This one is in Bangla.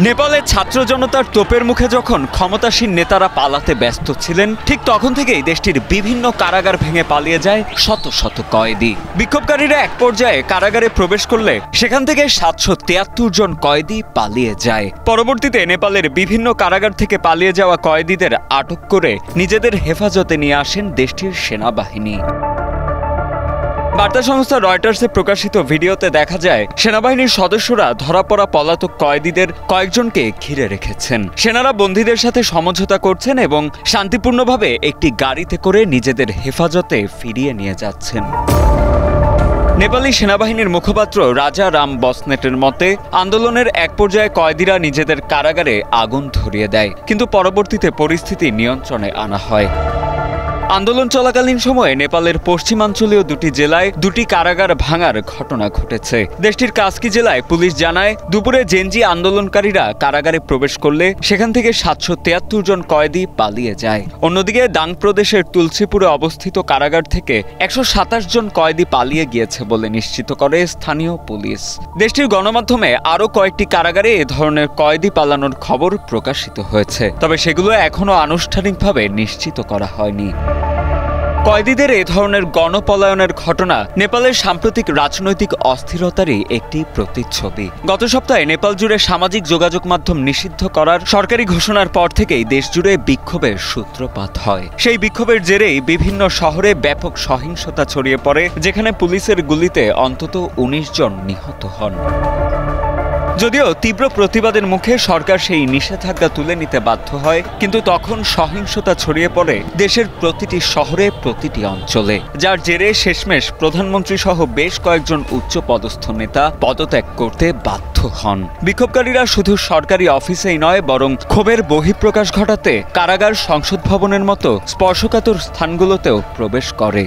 নেপালের ছাত্র জনতার তোপের মুখে যখন ক্ষমতাসীন নেতারা পালাতে ব্যস্ত ছিলেন, ঠিক তখন থেকেই দেশটির বিভিন্ন কারাগার ভেঙে পালিয়ে যায় শত শত কয়েদি। বিক্ষোভকারীরা এক পর্যায়ে কারাগারে প্রবেশ করলে সেখান থেকে ৭৭৩ জন কয়েদি পালিয়ে যায়। পরবর্তীতে নেপালের বিভিন্ন কারাগার থেকে পালিয়ে যাওয়া কয়েদিদের আটক করে নিজেদের হেফাজতে নিয়ে আসেন দেশটির সেনাবাহিনী। বার্তা সংস্থা রয়টার্সে প্রকাশিত ভিডিওতে দেখা যায় সেনাবাহিনীর সদস্যরা ধরা পড়া পলাতক কয়েদিদের কয়েকজনকে ঘিরে রেখেছেন। সেনারা বন্দীদের সাথে সমঝোতা করছেন এবং শান্তিপূর্ণভাবে একটি গাড়িতে করে নিজেদের হেফাজতে ফিরিয়ে নিয়ে যাচ্ছেন। নেপালি সেনাবাহিনীর মুখপাত্র রাজা রাম বসনেটের মতে, আন্দোলনের এক পর্যায়ে কয়েদিরা নিজেদের কারাগারে আগুন ধরিয়ে দেয়, কিন্তু পরবর্তীতে পরিস্থিতি নিয়ন্ত্রণে আনা হয়। আন্দোলন চলাকালীন সময়ে নেপালের পশ্চিমাঞ্চলীয় দুটি জেলায় দুটি কারাগার ভাঙার ঘটনা ঘটেছে। দেশটির কাস্কি জেলায় পুলিশ জানায়, দুপুরে জেনজি আন্দোলনকারীরা কারাগারে প্রবেশ করলে সেখান থেকে ৭৭৩ জন কয়েদি পালিয়ে যায়। অন্যদিকে দাং প্রদেশের তুলসীপুরে অবস্থিত কারাগার থেকে ১২৭ জন কয়েদি পালিয়ে গিয়েছে বলে নিশ্চিত করে স্থানীয় পুলিশ। দেশটির গণমাধ্যমে আরও কয়েকটি কারাগারে এ ধরনের কয়েদি পালানোর খবর প্রকাশিত হয়েছে, তবে সেগুলো এখনও আনুষ্ঠানিকভাবে নিশ্চিত করা হয়নি। কয়েদিদের এ ধরনের গণপলায়নের ঘটনা নেপালের সাম্প্রতিক রাজনৈতিক অস্থিরতারই একটি প্রতিচ্ছবি। গত সপ্তাহে নেপাল জুড়ে সামাজিক যোগাযোগ মাধ্যম নিষিদ্ধ করার সরকারি ঘোষণার পর থেকেই দেশ জুড়ে বিক্ষোভের সূত্রপাত হয়। সেই বিক্ষোভের জেরেই বিভিন্ন শহরে ব্যাপক সহিংসতা ছড়িয়ে পড়ে, যেখানে পুলিশের গুলিতে অন্তত ১৯ জন নিহত হন। যদিও তীব্র প্রতিবাদের মুখে সরকার সেই নিষেধাজ্ঞা তুলে নিতে বাধ্য হয়, কিন্তু তখন সহিংসতা ছড়িয়ে পড়ে দেশের প্রতিটি শহরে, প্রতিটি অঞ্চলে, যার জেরে শেষমেশ প্রধানমন্ত্রী সহ বেশ কয়েকজন উচ্চপদস্থ নেতা পদত্যাগ করতে বাধ্য হন। বিক্ষোভকারীরা শুধু সরকারি অফিসেই নয়, বরং ক্ষোভের বহিঃপ্রকাশ ঘটাতে কারাগার, সংসদ ভবনের মতো স্পর্শকাতর স্থানগুলোতেও প্রবেশ করে।